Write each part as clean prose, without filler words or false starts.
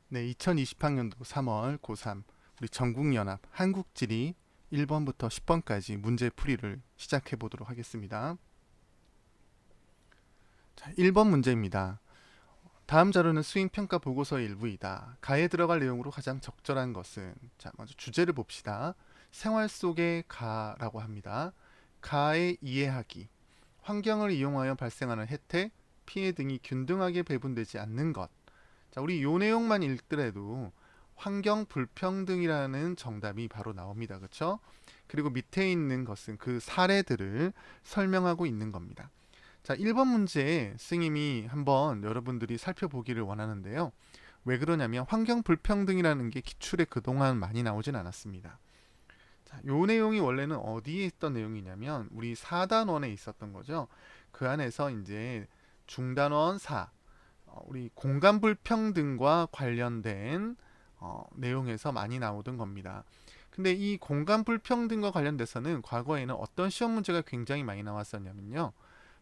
네, 2020학년도 3월 고3 우리 전국연합 한국지리 1번부터 10번까지 문제풀이를 시작해 보도록 하겠습니다. 자, 1번 문제입니다. 다음 자료는 수행평가 보고서의 일부이다. 가에 들어갈 내용으로 가장 적절한 것은, 자, 먼저 주제를 봅시다. 생활 속의 가라고 합니다. 가의 이해하기, 환경을 이용하여 발생하는 혜택, 피해 등이 균등하게 배분되지 않는 것. 자, 우리 요 내용만 읽더라도 환경 불평등이라는 정답이 바로 나옵니다. 그렇죠? 그리고 밑에 있는 것은 그 사례들을 설명하고 있는 겁니다. 자, 1번 문제 스님이 한번 여러분들이 살펴보기를 원하는데요. 왜 그러냐면 환경 불평등이라는 게 기출에 그동안 많이 나오진 않았습니다. 자, 요 내용이 원래는 어디에 있던 내용이냐면 우리 4단원에 있었던 거죠. 그 안에서 이제 중단원 4, 우리 공간 불평등과 관련된 내용에서 많이 나오던 겁니다. 근데 이 공간 불평등과 관련돼서는 과거에는 어떤 시험 문제가 굉장히 많이 나왔었냐면요.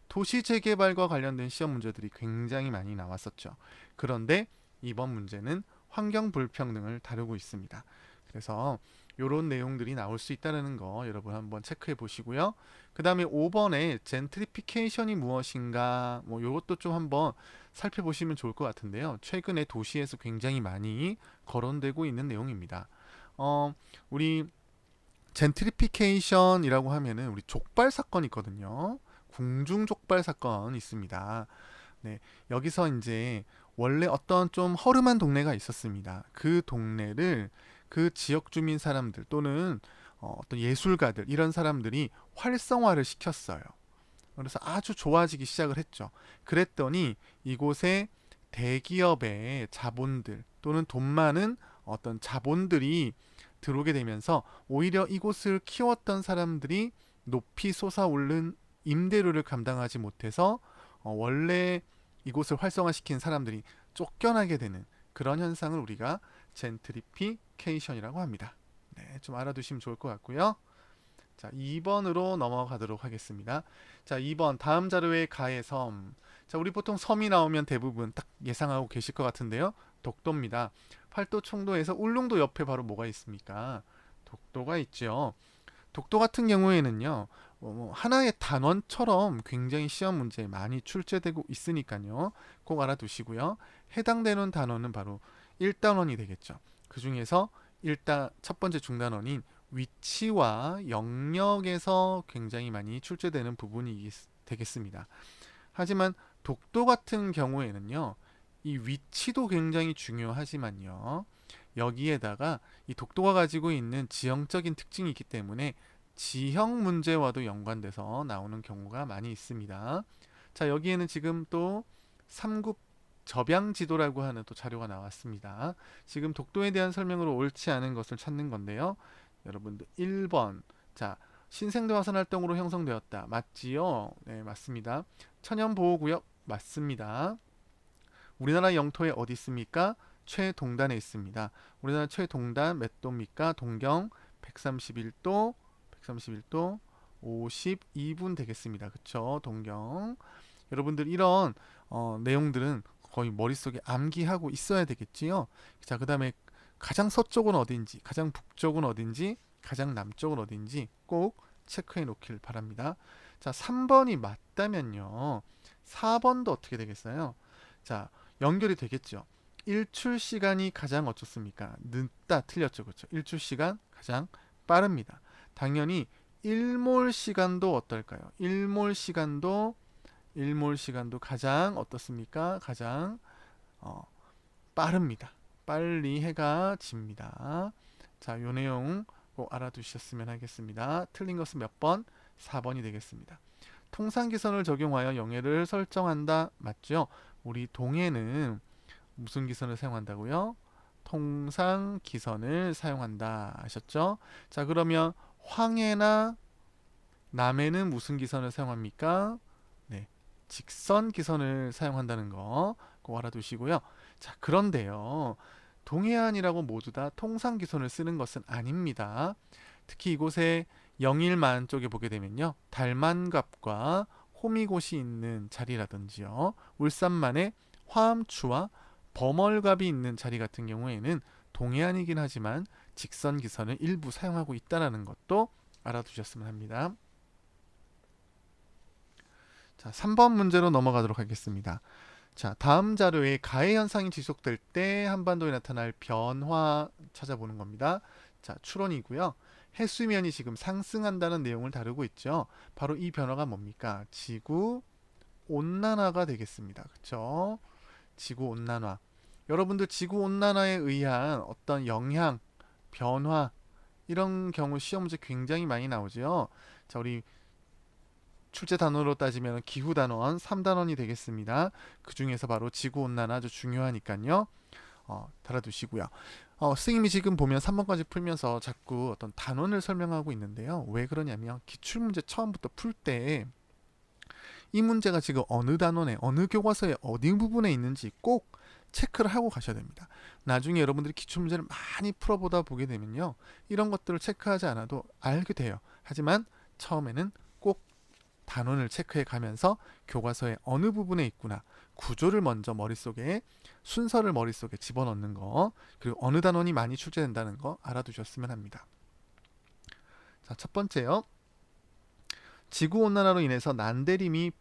도시 재개발과 관련된 시험 문제들이 굉장히 많이 나왔었죠. 그런데 이번 문제는 환경 불평등을 다루고 있습니다. 그래서 이런 내용들이 나올 수 있다는 거 여러분 한번 체크해 보시고요. 그 다음에 5번에 젠트리피케이션이 무엇인가 뭐 이것도 좀 한번 살펴보시면 좋을 것 같은데요. 최근에 도시에서 굉장히 많이 거론되고 있는 내용입니다. 우리 젠트리피케이션이라고 하면은 우리 족발 사건 있거든요. 궁중 족발 사건 있습니다. 네, 여기서 이제 원래 어떤 좀 허름한 동네가 있었습니다. 그 동네를 그 지역 주민 사람들 또는 어떤 예술가들 이런 사람들이 활성화를 시켰어요. 그래서 아주 좋아지기 시작을 했죠. 그랬더니 이곳에 대기업의 자본들 또는 돈 많은 어떤 자본들이 들어오게 되면서 오히려 이곳을 키웠던 사람들이 높이 솟아오른 임대료를 감당하지 못해서 원래 이곳을 활성화시킨 사람들이 쫓겨나게 되는 그런 현상을 우리가 젠트리피케이션이라고 합니다. 네, 좀 알아두시면 좋을 것 같고요. 자, 2번으로 넘어가도록 하겠습니다. 자, 2번 다음 자료의 가의 섬. 자, 우리 보통 섬이 나오면 대부분 딱 예상하고 계실 것 같은데요. 독도입니다. 팔도 청도에서 울릉도 옆에 바로 뭐가 있습니까? 독도가 있죠. 독도 같은 경우에는요. 뭐 하나의 단원처럼 굉장히 시험 문제에 많이 출제되고 있으니까요. 꼭 알아두시고요. 해당되는 단원은 바로 1단원이 되겠죠. 그 중에서 일단 첫 번째 중단원인 위치와 영역에서 굉장히 많이 출제되는 부분이 되겠습니다. 하지만 독도 같은 경우에는요, 이 위치도 굉장히 중요하지만요, 여기에다가 이 독도가 가지고 있는 지형적인 특징이 있기 때문에 지형 문제와도 연관돼서 나오는 경우가 많이 있습니다. 자, 여기에는 지금 또 3급 접양 지도라고 하는 또 자료가 나왔습니다. 지금 독도에 대한 설명으로 옳지 않은 것을 찾는 건데요. 여러분들 1번. 자, 신생도 화산 활동으로 형성되었다. 맞지요? 네, 맞습니다. 천연보호구역 맞습니다. 우리나라 영토에 어디 있습니까? 최동단에 있습니다. 우리나라 최동단 몇 도입니까? 동경 131도, 131도 52분 되겠습니다. 그쵸? 동경. 여러분들 이런 내용들은 거의 머릿속에 암기하고 있어야 되겠지요. 자, 그 다음에 가장 서쪽은 어딘지, 가장 북쪽은 어딘지, 가장 남쪽은 어딘지 꼭 체크해 놓길 바랍니다. 자, 3번이 맞다면요. 4번도 어떻게 되겠어요? 자, 연결이 되겠죠. 일출 시간이 가장 어떻습니까? 늦다 틀렸죠. 그렇죠? 일출 시간 가장 빠릅니다. 당연히 일몰 시간도 어떨까요? 일몰 시간도 가장 어떻습니까? 가장 어, 빠릅니다. 빨리 해가 집니다. 자, 요 내용 꼭 알아두셨으면 하겠습니다. 틀린 것은 몇 번? 4번이 되겠습니다. 통상기선을 적용하여 영해를 설정한다. 맞죠? 우리 동해는 무슨 기선을 사용한다고요? 통상기선을 사용한다. 아셨죠? 자, 그러면 황해나 남해는 무슨 기선을 사용합니까? 네, 직선 기선을 사용한다는 거 꼭 알아두시고요. 자, 그런데요. 동해안이라고 모두 다 통상 기선을 쓰는 것은 아닙니다. 특히 이곳에 영일만 쪽에 보게 되면요. 달만갑과 호미곶이 있는 자리라든지요. 울산만의 화암추와 범월갑이 있는 자리 같은 경우에는 동해안이긴 하지만 직선 기선을 일부 사용하고 있다는 것도 알아두셨으면 합니다. 자, 3번 문제로 넘어가도록 하겠습니다. 자, 다음 자료에 가해 현상이 지속될 때 한반도에 나타날 변화 찾아보는 겁니다. 자, 추론이고요. 해수면이 지금 상승한다는 내용을 다루고 있죠. 바로 이 변화가 뭡니까? 지구 온난화가 되겠습니다. 그렇죠? 지구 온난화. 여러분들 지구 온난화에 의한 어떤 영향, 변화 이런 경우 시험 문제 굉장히 많이 나오죠. 자, 우리 출제 단원으로 따지면 기후 단원 3단원이 되겠습니다. 그 중에서 바로 지구 온난화 아주 중요하니까요. 달아두시고요. 선생님이 지금 보면 3번까지 풀면서 자꾸 어떤 단원을 설명하고 있는데요. 왜 그러냐면 기출문제 처음부터 풀 때 이 문제가 지금 어느 단원에 어느 교과서에 어디 부분에 있는지 꼭 체크를 하고 가셔야 됩니다. 나중에 여러분들이 기출문제를 많이 풀어보다 보게 되면요. 이런 것들을 체크하지 않아도 알게 돼요. 하지만 처음에는 꼭 단원을 체크해 가면서 교과서의 어느 부분에 있구나 구조를 먼저 머릿속에 순서를 머릿속에 집어넣는 거 그리고 어느 단원이 많이 출제된다는 거 알아두셨으면 합니다. 자, 첫 번째요. 지구온난화로 인해서 난데림의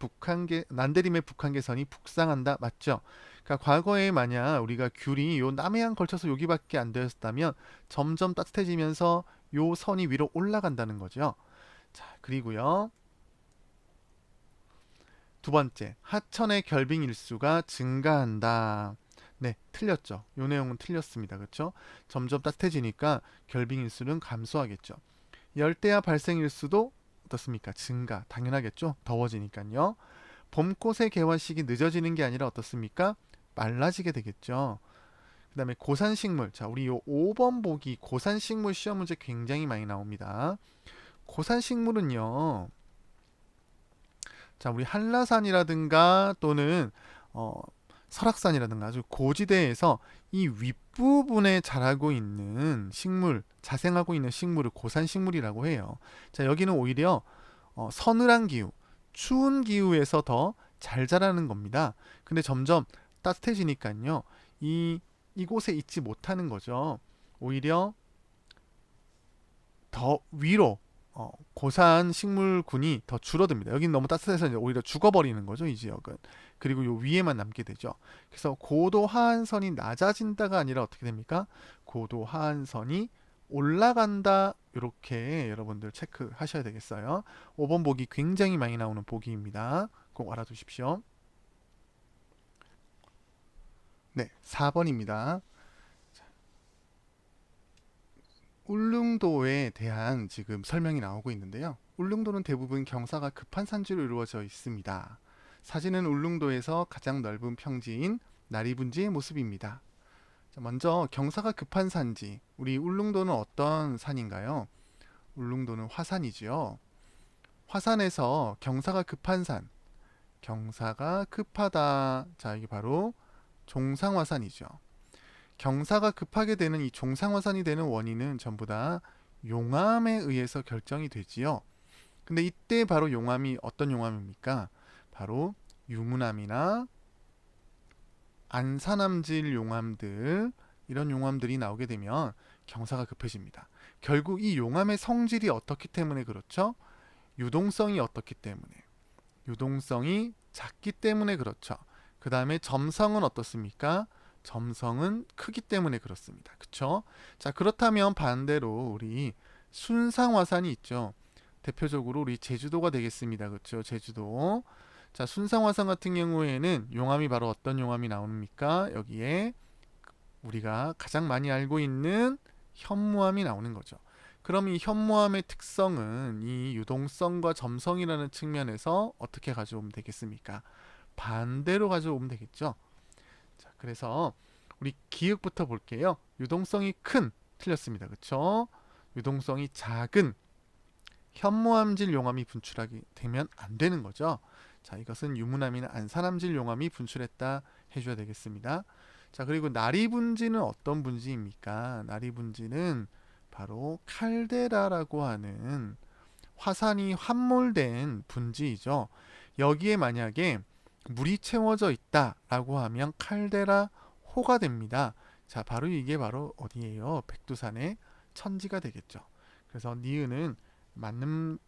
북한계선이 북상한다. 맞죠? 그러니까 과거에 만약 우리가 귤이 요 남해안 걸쳐서 여기밖에 안 되었다면 점점 따뜻해지면서 요 선이 위로 올라간다는 거죠. 자, 그리고요. 두 번째, 하천의 결빙 일수가 증가한다. 네, 틀렸죠. 요 내용은 틀렸습니다. 그렇죠? 점점 따뜻해지니까 결빙 일수는 감소하겠죠. 열대야 발생 일수도 어떻습니까? 증가. 당연하겠죠. 더워지니까요. 봄꽃의 개화 시기 늦어지는 게 아니라 어떻습니까? 빨라지게 되겠죠. 그 다음에 고산식물. 자, 우리 요 5번 보기 고산식물 시험 문제 굉장히 많이 나옵니다. 고산식물은요. 자, 우리 한라산이라든가 또는 설악산이라든가 아주 고지대에서 이 윗부분에 자라고 있는 식물, 자생하고 있는 식물을 고산식물이라고 해요. 자, 여기는 오히려 서늘한 기후, 추운 기후에서 더 잘 자라는 겁니다. 근데 점점 따뜻해지니까요. 이곳에 있지 못하는 거죠. 오히려 더 위로 고산 식물군이 더 줄어듭니다. 여기는 너무 따뜻해서 이제 오히려 죽어버리는 거죠, 이 지역은. 그리고 요 위에만 남게 되죠. 그래서 고도 하한선이 낮아진다가 아니라 어떻게 됩니까? 고도 하한선이 올라간다. 이렇게 여러분들 체크하셔야 되겠어요. 5번 보기 굉장히 많이 나오는 보기입니다. 꼭 알아두십시오. 네, 4번입니다. 울릉도에 대한 지금 설명이 나오고 있는데요. 울릉도는 대부분 경사가 급한 산지로 이루어져 있습니다. 사진은 울릉도에서 가장 넓은 평지인 나리분지의 모습입니다. 자, 먼저 경사가 급한 산지. 우리 울릉도는 어떤 산인가요? 울릉도는 화산이지요. 화산에서 경사가 급한 산. 경사가 급하다. 자, 이게 바로 종상화산이죠. 경사가 급하게 되는 이 종상화산이 되는 원인은 전부 다 용암에 의해서 결정이 되지요. 근데 이때 바로 용암이 어떤 용암입니까? 바로 유문암이나 안산암질 용암들 이런 용암들이 나오게 되면 경사가 급해집니다. 결국 이 용암의 성질이 어떻기 때문에 그렇죠? 유동성이 어떻기 때문에 유동성이 작기 때문에 그렇죠. 그 다음에 점성은 어떻습니까? 점성은 크기 때문에 그렇습니다. 그쵸? 자, 그렇다면 반대로 우리 순상화산이 있죠. 대표적으로 우리 제주도가 되겠습니다. 그쵸? 제주도. 자, 순상화산 같은 경우에는 용암이 바로 어떤 용암이 나옵니까? 여기에 우리가 가장 많이 알고 있는 현무암이 나오는 거죠. 그럼 이 현무암의 특성은 이 유동성과 점성이라는 측면에서 어떻게 가져오면 되겠습니까? 반대로 가져오면 되겠죠. 자, 그래서 우리 기억부터 볼게요. 유동성이 큰 틀렸습니다. 그렇죠? 유동성이 작은 현무암질 용암이 분출하게 되면 안 되는 거죠. 자, 이것은 유문암이나 안산암질 용암이 분출했다 해줘야 되겠습니다. 자, 그리고 나리분지는 어떤 분지입니까? 나리분지는 바로 칼데라라고 하는 화산이 함몰된 분지이죠. 여기에 만약에 물이 채워져 있다라고 하면 칼데라 호가 됩니다. 자, 바로 이게 바로 어디예요? 백두산의 천지가 되겠죠. 그래서 니은은 맞는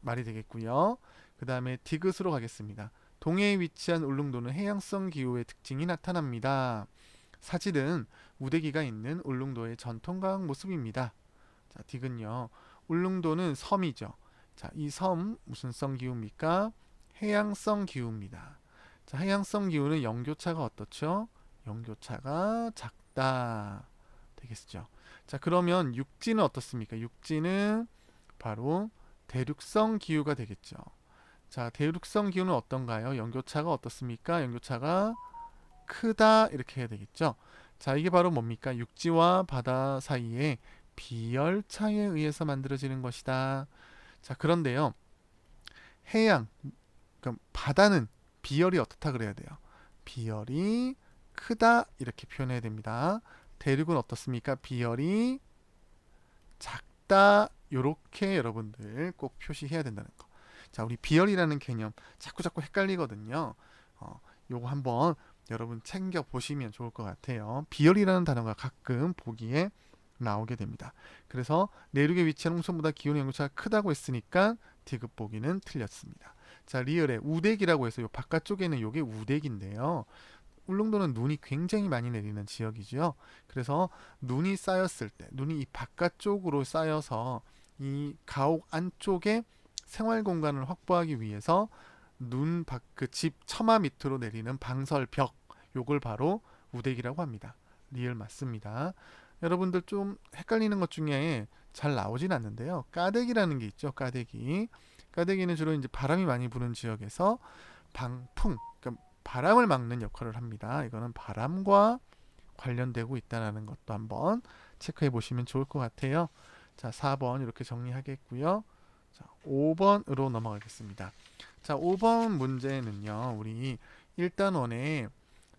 말이 되겠고요. 그 다음에 디귿으로 가겠습니다. 동해에 위치한 울릉도는 해양성 기후의 특징이 나타납니다. 사실은 우대기가 있는 울릉도의 전통과학 모습입니다. 자, 디귿요. 울릉도는 섬이죠. 자, 이 섬 무슨 성 기후입니까? 해양성 기후입니다. 자, 해양성 기후는 연교차가 어떻죠? 연교차가 작다. 되겠죠. 자, 그러면 육지는 어떻습니까? 육지는 바로 대륙성 기후가 되겠죠. 자, 대륙성 기후는 어떤가요? 연교차가 어떻습니까? 연교차가 크다 이렇게 해야 되겠죠. 자, 이게 바로 뭡니까? 육지와 바다 사이에 비열차에 의해서 만들어지는 것이다. 자, 그런데요. 해양, 그럼 바다는 비열이 어떻다 그래야 돼요? 비열이 크다 이렇게 표현해야 됩니다. 대륙은 어떻습니까? 비열이 작다 요렇게 여러분들 꼭 표시해야 된다는 거. 자, 우리 비열이라는 개념 자꾸 헷갈리거든요. 요거 한번 여러분 챙겨 보시면 좋을 것 같아요. 비열이라는 단어가 가끔 보기에 나오게 됩니다. 그래서 내륙에 위치한 홍성보다 기온의 연교차가 크다고 했으니까 디귿 보기는 틀렸습니다. 자, 리을에 우대기라고 해서 요 바깥쪽에는 요게 우대기인데요. 울릉도는 눈이 굉장히 많이 내리는 지역이죠. 그래서 눈이 쌓였을 때, 눈이 이 바깥쪽으로 쌓여서 이 가옥 안쪽에 생활 공간을 확보하기 위해서 눈 밖 그 집 처마 밑으로 내리는 방설벽, 요걸 바로 우대기라고 합니다. 리을 맞습니다. 여러분들 좀 헷갈리는 것 중에 잘 나오진 않는데요. 까대기라는 게 있죠. 까대기. 까대기는 주로 이제 바람이 많이 부는 지역에서 방풍, 그러니까 바람을 막는 역할을 합니다. 이거는 바람과 관련되고 있다는 것도 한번 체크해 보시면 좋을 것 같아요. 자, 4번 이렇게 정리하겠고요. 자, 5번으로 넘어가겠습니다. 자, 5번 문제는요. 우리 1단원에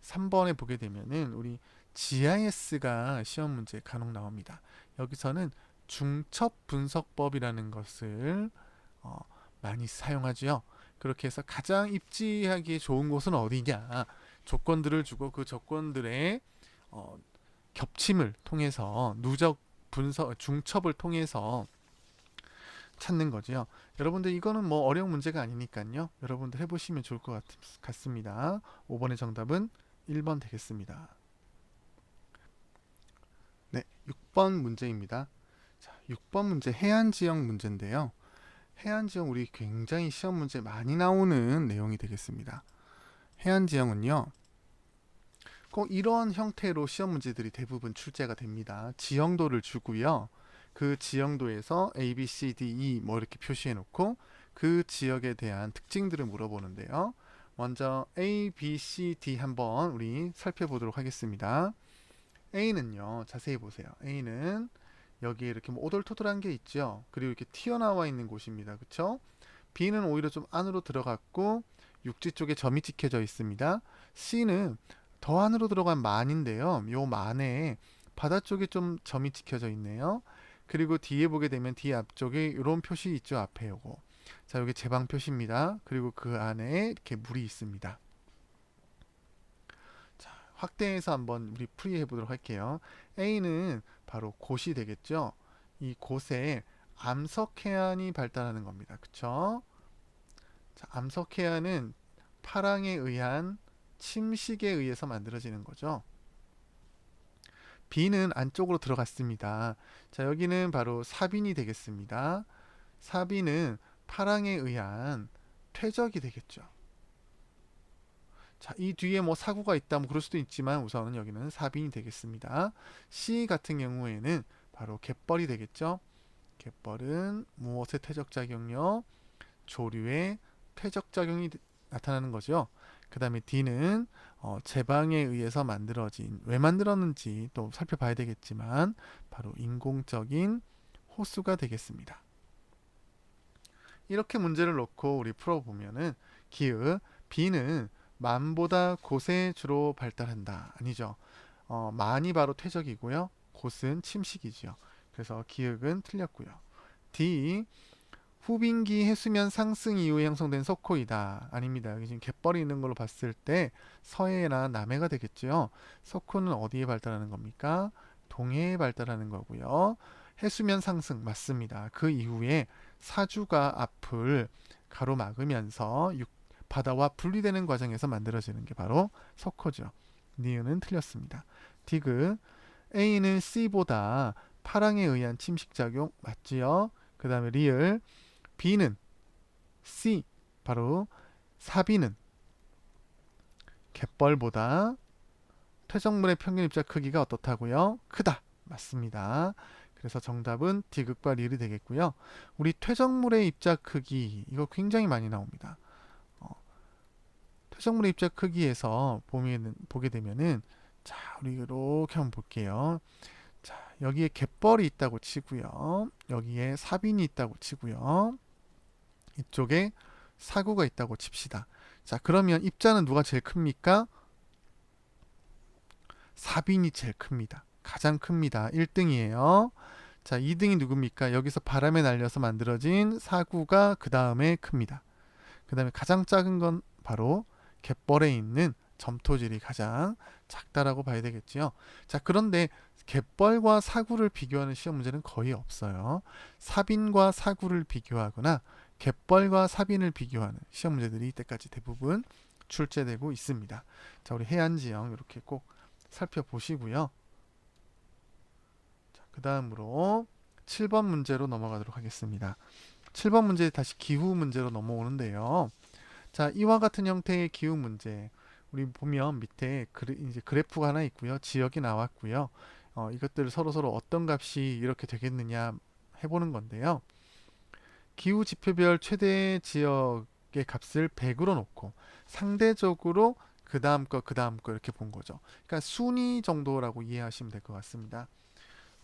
3번에 보게 되면은 우리 GIS가 시험 문제에 간혹 나옵니다. 여기서는 중첩 분석법이라는 것을 많이 사용하죠. 그렇게 해서 가장 입지하기 좋은 곳은 어디냐 조건들을 주고 그 조건들의 겹침을 통해서 누적 분석 중첩을 통해서 찾는 거죠. 여러분들 이거는 뭐 어려운 문제가 아니니까요. 여러분들 해보시면 좋을 것 같습니다. 5번의 정답은 1번 되겠습니다. 네, 6번 문제입니다. 자, 6번 문제 해안 지역 문제인데요. 해안 지역 우리 굉장히 시험 문제 많이 나오는 내용이 되겠습니다. 해안 지형은요. 꼭 이런 형태로 시험 문제들이 대부분 출제가 됩니다. 지형도를 주고요. 그 지형도에서 A, B, C, D, E 뭐 이렇게 표시해 놓고 그 지역에 대한 특징들을 물어보는데요. 먼저 A, B, C, D 한번 우리 살펴보도록 하겠습니다. A는요. 자세히 보세요. A는 여기에 이렇게 뭐 오돌토돌한 게 있죠. 그리고 이렇게 튀어나와 있는 곳입니다. 그쵸? B는 오히려 좀 안으로 들어갔고 육지 쪽에 점이 찍혀져 있습니다. C는 더 안으로 들어간 만인데요. 요 만에 바다 쪽에 좀 점이 찍혀져 있네요. 그리고 D에 보게 되면 D 앞쪽에 이런 표시 있죠. 앞에 요거. 자, 여기 제방 표시입니다. 그리고 그 안에 이렇게 물이 있습니다. 자, 확대해서 한번 우리 풀이해 보도록 할게요. A는 바로 곳이 되겠죠. 이 곳에 암석해안이 발달하는 겁니다. 그쵸? 자, 암석해안은 파랑에 의한 침식에 의해서 만들어지는 거죠. B는 안쪽으로 들어갔습니다. 자, 여기는 바로 사빈이 되겠습니다. 사빈은 파랑에 의한 퇴적이 되겠죠. 자, 이 뒤에 뭐 사고가 있다 뭐 그럴 수도 있지만 우선은 여기는 사빈이 되겠습니다. C 같은 경우에는 바로 갯벌이 되겠죠. 갯벌은 무엇의 퇴적작용요? 조류의 퇴적작용이 나타나는 거죠. 그 다음에 D는 제방에 의해서 만들어진, 왜 만들었는지 또 살펴봐야 되겠지만 바로 인공적인 호수가 되겠습니다. 이렇게 문제를 놓고 우리 풀어보면은 기읍 B는 만보다 곳에 주로 발달한다. 아니죠. 만이 바로 퇴적이고요. 곳은 침식이죠. 그래서 기역은 틀렸고요. D 후빈기 해수면 상승 이후에 형성된 석호이다. 아닙니다. 여기 지금 갯벌이 있는 걸로 봤을 때 서해나 남해가 되겠죠. 석호는 어디에 발달하는 겁니까? 동해에 발달하는 거고요. 해수면 상승 맞습니다. 그 이후에 사주가 앞을 가로막으면서 바다와 분리되는 과정에서 만들어지는 게 바로 석호죠. 니은은 틀렸습니다. 디귿 A는 C보다 파랑에 의한 침식작용 맞지요? 그 다음에 리을 B는 C 바로 사비는 갯벌보다 퇴적물의 평균 입자 크기가 어떻다고요? 크다. 맞습니다. 그래서 정답은 디귿과 리을이 되겠고요. 우리 퇴적물의 입자 크기 이거 굉장히 많이 나옵니다. 퇴적물의 입자 크기에서 보게 되면은 자 우리 이렇게 한번 볼게요. 자 여기에 갯벌이 있다고 치고요. 여기에 사빈이 있다고 치고요. 이쪽에 사구가 있다고 칩시다. 자 그러면 입자는 누가 제일 큽니까? 사빈이 제일 큽니다. 가장 큽니다. 1등이에요. 자 2등이 누굽니까? 여기서 바람에 날려서 만들어진 사구가 그 다음에 큽니다. 그 다음에 가장 작은 건 바로 갯벌에 있는 점토질이 가장 작다라고 봐야 되겠지요. 자 그런데 갯벌과 사구를 비교하는 시험 문제는 거의 없어요. 사빈과 사구를 비교하거나 갯벌과 사빈을 비교하는 시험 문제들이 이때까지 대부분 출제되고 있습니다. 자 우리 해안지형 이렇게 꼭 살펴보시고요. 그 다음으로 7번 문제로 넘어가도록 하겠습니다. 7번 문제 다시 기후 문제로 넘어오는데요. 자 이와 같은 형태의 기후 문제 우리 보면 밑에 이제 그래프가 하나 있고요. 지역이 나왔고요. 이것들을 서로 어떤 값이 이렇게 되겠느냐 해보는 건데요. 기후 지표별 최대 지역의 값을 100으로 놓고 상대적으로 그 다음 거 이렇게 본 거죠. 그러니까 순위 정도라고 이해하시면 될 것 같습니다.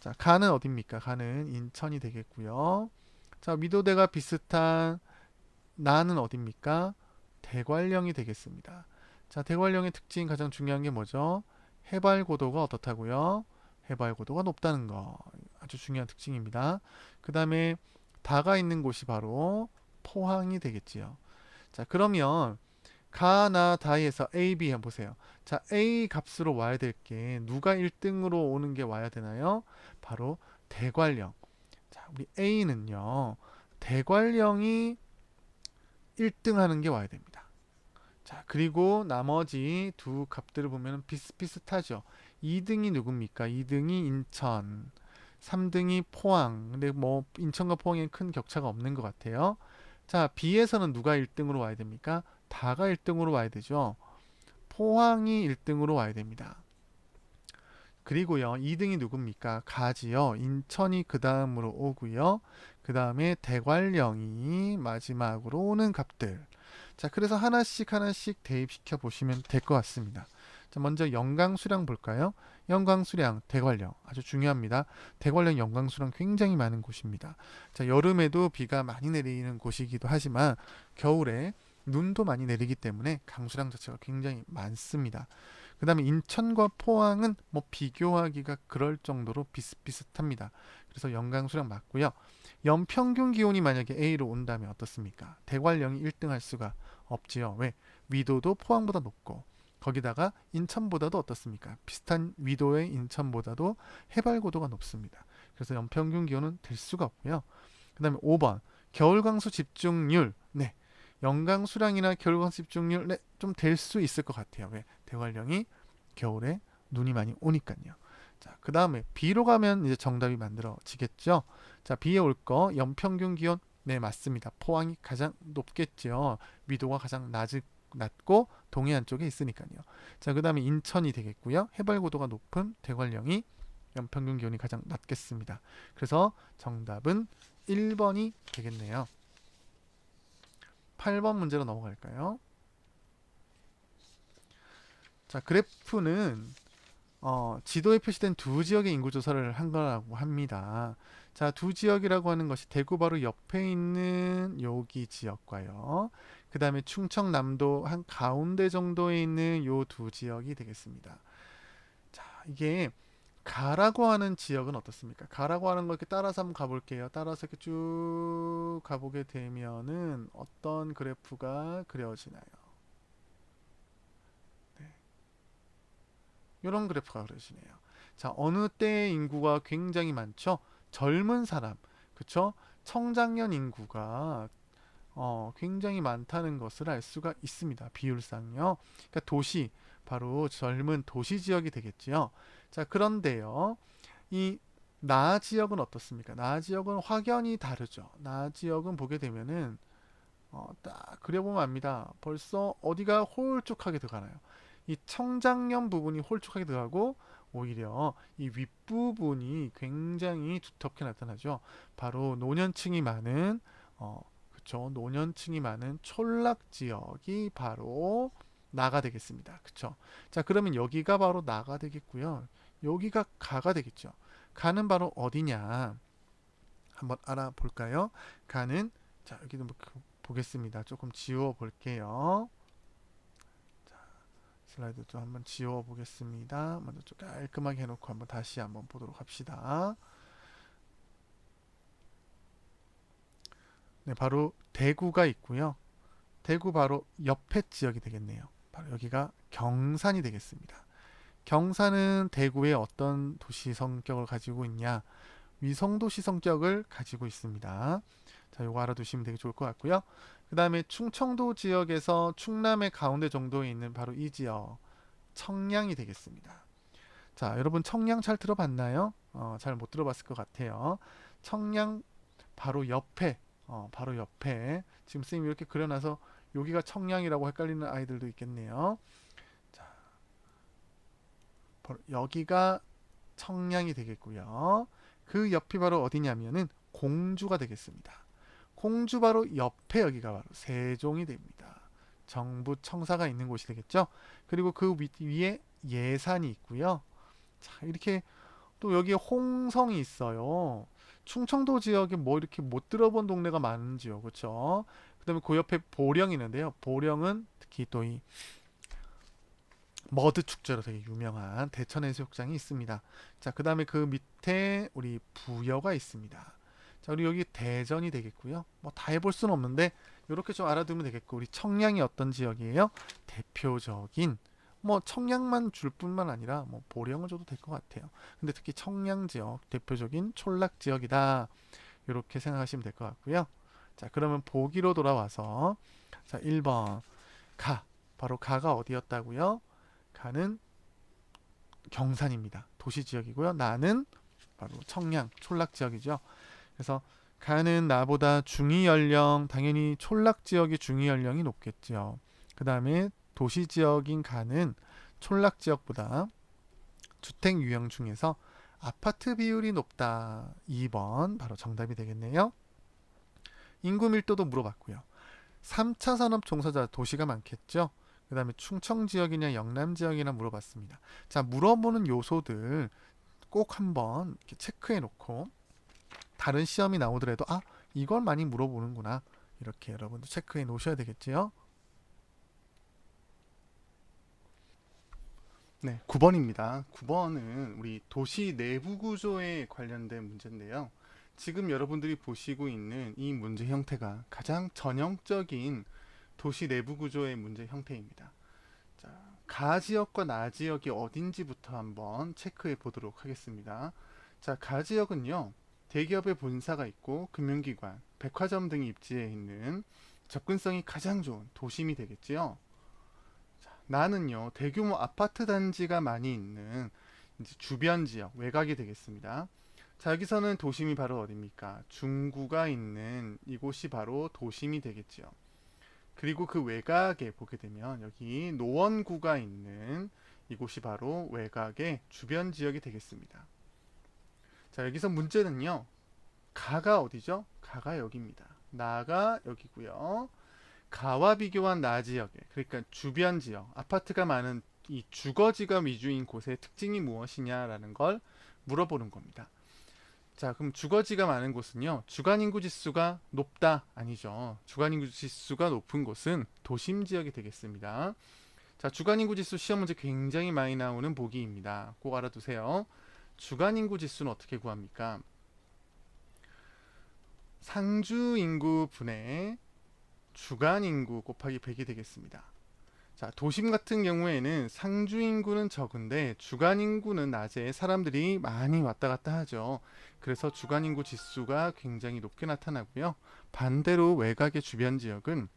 자, 가는 어딥니까? 가는 인천이 되겠고요. 자, 위도대가 비슷한 나는 어딥니까? 대관령이 되겠습니다. 자, 대관령의 특징 가장 중요한 게 뭐죠? 해발 고도가 어떻다고요? 해발 고도가 높다는 거. 아주 중요한 특징입니다. 그 다음에 다가 있는 곳이 바로 포항이 되겠지요. 자, 그러면 가나 다에서 A, B 한번 보세요. 자, A 값으로 와야 될 게 누가 1등으로 오는 게 와야 되나요? 바로 대관령. 자, 우리 A는요. 대관령이 1등 하는 게 와야 됩니다. 자, 그리고 나머지 두 값들을 보면 비슷비슷하죠. 2등이 누굽니까? 2등이 인천, 3등이 포항. 근데 뭐 인천과 포항에 큰 격차가 없는 것 같아요. 자, B에서는 누가 1등으로 와야 됩니까? 다가 1등으로 와야 되죠. 포항이 1등으로 와야 됩니다. 그리고요, 2등이 누굽니까? 가지요. 인천이 그 다음으로 오고요. 그 다음에 대관령이 마지막으로 오는 값들. 자, 그래서 하나씩 대입시켜 보시면 될 것 같습니다. 자, 먼저 영광수량 볼까요? 영광수량, 대관령 아주 중요합니다. 대관령 영광수량 굉장히 많은 곳입니다. 자, 여름에도 비가 많이 내리는 곳이기도 하지만 겨울에 눈도 많이 내리기 때문에 강수량 자체가 굉장히 많습니다. 그 다음에 인천과 포항은 뭐 비교하기가 그럴 정도로 비슷비슷합니다. 그래서 영광수량 맞고요. 연평균 기온이 만약에 A로 온다면 어떻습니까? 대관령이 1등 할 수가 없지요. 왜? 위도도 포항보다 높고 거기다가 인천보다도 어떻습니까? 비슷한 위도의 인천보다도 해발고도가 높습니다. 그래서 연평균 기온은 될 수가 없고요. 그 다음에 5번 겨울강수 집중률. 네, 영광수량이나 겨울강수 집중률 네, 좀 될 수 있을 것 같아요. 왜? 대관령이 겨울에 눈이 많이 오니까요. 자, 그 다음에 B로 가면 이제 정답이 만들어지겠죠. 자, B에 올 거 연평균 기온 네 맞습니다. 포항이 가장 높겠죠. 위도가 가장 낮고 동해안 쪽에 있으니까요. 자, 그 다음에 인천이 되겠고요. 해발고도가 높은 대관령이 연평균 기온이 가장 낮겠습니다. 그래서 정답은 1번이 되겠네요. 8번 문제로 넘어갈까요? 자, 그래프는 지도에 표시된 두 지역의 인구 조사를 한 거라고 합니다. 자, 두 지역이라고 하는 것이 대구 바로 옆에 있는 여기 지역과요. 그 다음에 충청남도 한 가운데 정도에 있는 요 두 지역이 되겠습니다. 자, 이게 가라고 하는 지역은 어떻습니까? 가라고 하는 거 이렇게 따라서 한번 가볼게요. 따라서 이렇게 쭉 가보게 되면은 어떤 그래프가 그려지나요? 네. 이런 그래프가 그려지네요. 자, 어느 때의 인구가 굉장히 많죠? 젊은 사람, 그쵸? 청장년 인구가 굉장히 많다는 것을 알 수가 있습니다. 비율상요. 그러니까 도시, 바로 젊은 도시 지역이 되겠지요. 자, 그런데요. 이 나 지역은 어떻습니까? 나 지역은 확연히 다르죠. 나 지역은 보게 되면은 딱 그려보면 압니다. 벌써 어디가 홀쭉하게 들어가나요? 이 청장년 부분이 홀쭉하게 들어가고 오히려 이 윗부분이 굉장히 두텁게 나타나죠. 바로 노년층이 많은 그쵸? 노년층이 많은 촌락 지역이 바로 나가 되겠습니다. 그쵸? 자, 그러면 여기가 바로 나가 되겠고요. 여기가 가가 되겠죠. 가는 바로 어디냐? 한번 알아볼까요? 가는 자, 여기도 보겠습니다. 조금 지워 볼게요. 자, 슬라이드 좀 한번 지워 보겠습니다. 먼저 좀 깔끔하게 해놓고 한번 다시 한번 보도록 합시다. 네, 바로 대구가 있고요. 대구 바로 옆에 지역이 되겠네요. 바로 여기가 경산이 되겠습니다. 경산은 대구의 어떤 도시 성격을 가지고 있냐? 위성도시 성격을 가지고 있습니다. 자, 요거 알아두시면 되게 좋을 것 같고요. 그 다음에 충청도 지역에서 충남의 가운데 정도에 있는 바로 이 지역, 청량이 되겠습니다. 자, 여러분 청량 잘 들어봤나요? 잘 못 들어봤을 것 같아요. 청량 바로 옆에, 바로 옆에 지금 선생님이 이렇게 그려놔서 여기가 청량이라고 헷갈리는 아이들도 있겠네요. 자, 바로 여기가 청량이 되겠고요. 그 옆이 바로 어디냐면은 공주가 되겠습니다. 공주 바로 옆에 여기가 바로 세종이 됩니다. 정부 청사가 있는 곳이 되겠죠. 그리고 그 위에 예산이 있고요. 자, 이렇게 또 여기에 홍성이 있어요. 충청도 지역에 뭐 이렇게 못 들어본 동네가 많은지요. 그렇죠? 그다음에 그 옆에 보령이 있는데요. 보령은 특히 또 이 머드 축제로 되게 유명한 대천해수욕장이 있습니다. 자, 그 다음에 그 밑에 우리 부여가 있습니다. 자, 우리 여기 대전이 되겠고요. 뭐 다 해볼 수는 없는데 이렇게 좀 알아두면 되겠고, 우리 청량이 어떤 지역이에요? 대표적인 뭐 청량만 줄 뿐만 아니라 뭐 보령을 줘도 될 것 같아요. 근데 특히 청량 지역 대표적인 촌락 지역이다. 이렇게 생각하시면 될 것 같고요. 자, 그러면 보기로 돌아와서 자, 1번 가 바로 가가 어디였다고요? 가는 경산입니다. 도시 지역이고요. 나는 바로 청량, 촌락 지역이죠. 그래서 가는 나보다 중위 연령, 당연히 촌락 지역의 중위 연령이 높겠죠. 그 다음에 도시 지역인 가는 촌락 지역보다 주택 유형 중에서 아파트 비율이 높다. 2번 바로 정답이 되겠네요. 인구 밀도도 물어봤고요. 3차 산업 종사자 도시가 많겠죠. 그 다음에 충청 지역이냐 영남 지역이냐 물어봤습니다. 자, 물어보는 요소들 꼭 한번 이렇게 체크해 놓고 다른 시험이 나오더라도 이걸 많이 물어보는구나, 이렇게 여러분도 체크해 놓으셔야 되겠지요. 네, 9번입니다. 9번은 우리 도시 내부 구조에 관련된 문제인데요. 지금 여러분들이 보시고 있는 이 문제 형태가 가장 전형적인 도시 내부 구조의 문제 형태입니다. 자, 가 지역과 나 지역이 어딘지부터 한번 체크해 보도록 하겠습니다. 자, 가 지역은요, 대기업의 본사가 있고 금융기관, 백화점 등이 입지해 있는 접근성이 가장 좋은 도심이 되겠지요. 자, 나는요, 대규모 아파트 단지가 많이 있는 이제 주변 지역, 외곽이 되겠습니다. 자, 여기서는 도심이 바로 어디입니까? 중구가 있는 이곳이 바로 도심이 되겠지요. 그리고 그 외곽에 보게 되면 여기 노원구가 있는 이곳이 바로 외곽의 주변 지역이 되겠습니다. 자, 여기서 문제는요, 가가 어디죠? 가가 여기입니다. 나가 여기고요. 가와 비교한 나 지역에, 그러니까 주변 지역, 아파트가 많은 이 주거지가 위주인 곳의 특징이 무엇이냐라는 걸 물어보는 겁니다. 자, 그럼 주거지가 많은 곳은요, 주간인구 지수가 높다? 아니죠. 주간인구 지수가 높은 곳은 도심 지역이 되겠습니다. 자, 주간인구 지수 시험 문제 굉장히 많이 나오는 보기입니다. 꼭 알아두세요. 주간 인구 지수는 어떻게 구합니까? 상주 인구 분의 주간 인구 곱하기 100이 되겠습니다. 자, 도심 같은 경우에는 상주 인구는 적은데 주간 인구는 낮에 사람들이 많이 왔다 갔다 하죠. 그래서 주간 인구 지수가 굉장히 높게 나타나고요. 반대로 외곽의 주변 지역은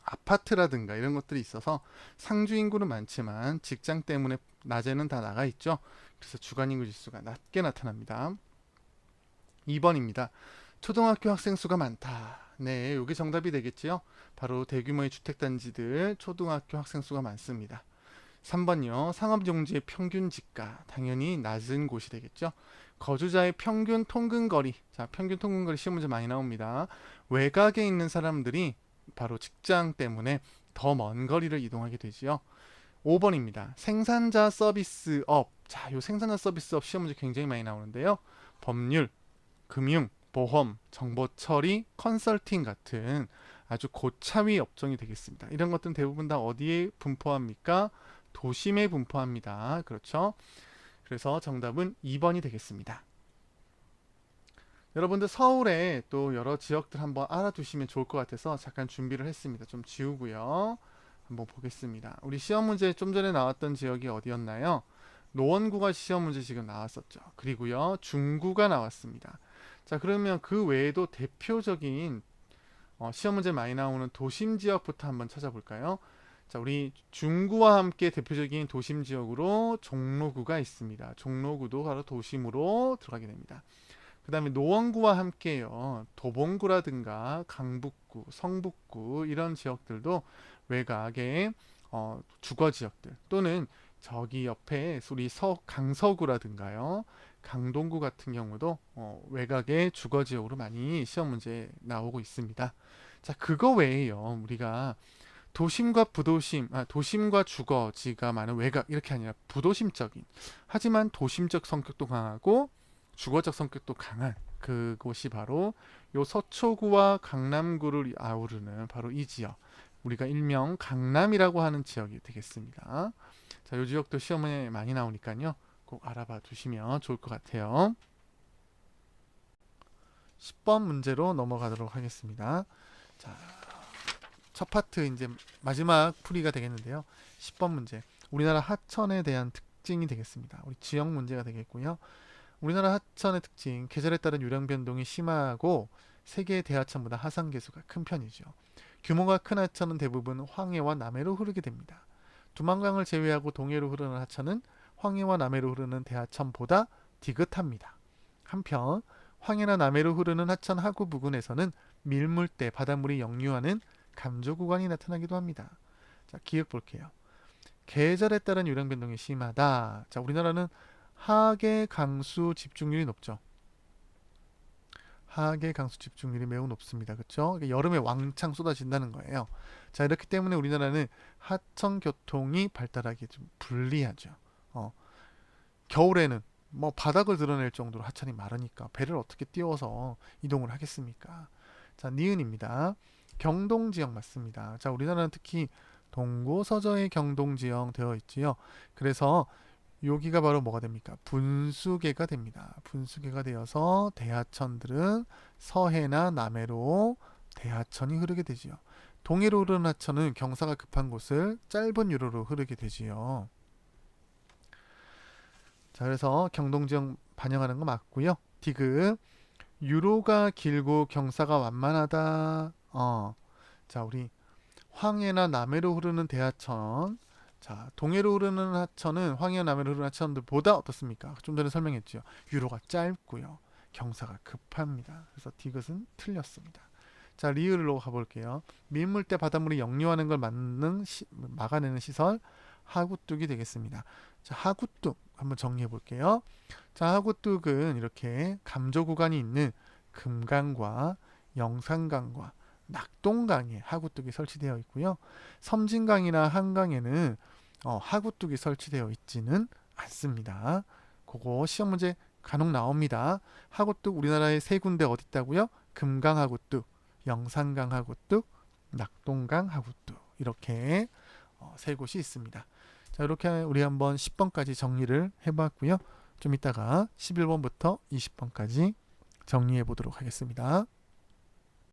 아파트라든가 이런 것들이 있어서 상주 인구는 많지만 직장 때문에 낮에는 다 나가 있죠. 그래서 주간 인구 지수가 낮게 나타납니다. 2번입니다. 초등학교 학생 수가 많다. 네, 이게 정답이 되겠지요. 바로 대규모의 주택단지들 초등학교 학생 수가 많습니다. 3번요. 상업용지의 평균 지가 당연히 낮은 곳이 되겠죠. 거주자의 평균 통근거리. 자, 평균 통근거리 시험 문제 많이 나옵니다. 외곽에 있는 사람들이 바로 직장 때문에 더 먼 거리를 이동하게 되지요. 5번입니다. 생산자 서비스업. 자, 요 생산자 서비스업 시험 문제 굉장히 많이 나오는데요. 법률, 금융, 보험, 정보 처리, 컨설팅 같은 아주 고차위 업종이 되겠습니다. 이런 것들은 대부분 다 어디에 분포합니까? 도심에 분포합니다. 그렇죠? 그래서 정답은 2번이 되겠습니다. 여러분들 서울에 또 여러 지역들 한번 알아두시면 좋을 것 같아서 잠깐 준비를 했습니다. 좀 지우고요. 한번 보겠습니다. 우리 시험 문제 좀 전에 나왔던 지역이 어디였나요? 노원구가 시험 문제 지금 나왔었죠. 그리고요, 중구가 나왔습니다. 자, 그러면 그 외에도 대표적인 시험 문제 많이 나오는 도심 지역부터 한번 찾아볼까요? 자, 우리 중구와 함께 대표적인 도심 지역으로 종로구가 있습니다. 종로구도 바로 도심으로 들어가게 됩니다. 그 다음에 노원구와 함께요. 도봉구라든가 강북구, 성북구 이런 지역들도 외곽의 주거 지역들 또는 저기 옆에 우리 강서구라든가요. 강동구 같은 경우도 외곽의 주거 지역으로 많이 시험 문제 나오고 있습니다. 자, 그거 외에요. 우리가 도심과 부도심, 도심과 주거지가 많은 외곽 이렇게 아니라 부도심적인 하지만 도심적 성격도 강하고 주거적 성격도 강한 그곳이 바로 요 서초구와 강남구를 아우르는 바로 이 지역, 우리가 일명 강남이라고 하는 지역이 되겠습니다. 자, 요 지역도 시험에 많이 나오니까요. 꼭 알아봐 두시면 좋을 것 같아요. 10번 문제로 넘어가도록 하겠습니다. 자, 첫 파트 이제 마지막 풀이가 되겠는데요. 10번 문제. 우리나라 하천에 대한 특징이 되겠습니다. 우리 지역 문제가 되겠고요. 우리나라 하천의 특징, 계절에 따른 유량 변동이 심하고 세계 대하천보다 하산 계수가 큰 편이죠. 규모가 큰 하천은 대부분 황해와 남해로 흐르게 됩니다. 두만강을 제외하고 동해로 흐르는 하천은 황해와 남해로 흐르는 대하천보다 디귿합니다. 한편 황해나 남해로 흐르는 하천 하구 부근에서는 밀물대, 바닷물이 역류하는 감조 구간이 나타나기도 합니다. 자, 기억 볼게요. 계절에 따른 유량 변동이 심하다. 자, 우리나라는 하계 강수 집중률이 높죠. 하계 강수 집중률이 매우 높습니다. 그렇죠? 여름에 왕창 쏟아진다는 거예요. 자, 이렇기 때문에 우리나라는 하천 교통이 발달하기 좀 불리하죠. 겨울에는 뭐 바닥을 드러낼 정도로 하천이 마르니까 배를 어떻게 띄워서 이동을 하겠습니까? 자, 니은입니다. 경동 지역 맞습니다. 자, 우리나라는 특히 동고서저의 경동 지역 되어 있지요. 그래서 여기가 바로 뭐가 됩니까? 분수계가 됩니다. 분수계가 되어서 대하천들은 서해나 남해로 대하천이 흐르게 되지요. 동해로 흐르는 하천은 경사가 급한 곳을 짧은 유로로 흐르게 되지요. 자, 그래서 경동지역 반영하는 거 맞고요. 디귿. 유로가 길고 경사가 완만하다. 자, 우리 황해나 남해로 흐르는 대하천. 자, 동해로 흐르는 하천은 황해나 남해로 흐르는 하천들보다 어떻습니까? 좀 전에 설명했죠. 유로가 짧고요. 경사가 급합니다. 그래서 디귿은 틀렸습니다. 자, 리을로 가볼게요. 밀물대 바닷물이 역류하는 걸 막아내는 시설 하구뚝이 되겠습니다. 자, 하구뚝 한번 정리해 볼게요. 자, 하구뚝은 이렇게 감조 구간이 있는 금강과 영산강과 낙동강에 하구뚝이 설치되어 있고요. 섬진강이나 한강에는 하구뚝이 설치되어 있지는 않습니다. 그거 시험 문제 간혹 나옵니다. 하구뚝 우리나라에 세 군데 어디 있다고요? 금강 하구뚝, 영산강 하구뚝, 낙동강 하구뚝 이렇게 세 곳이 있습니다. 자, 이렇게 우리 한번 10번까지 정리를 해봤고요. 좀 이따가 11번부터 20번까지 정리해 보도록 하겠습니다.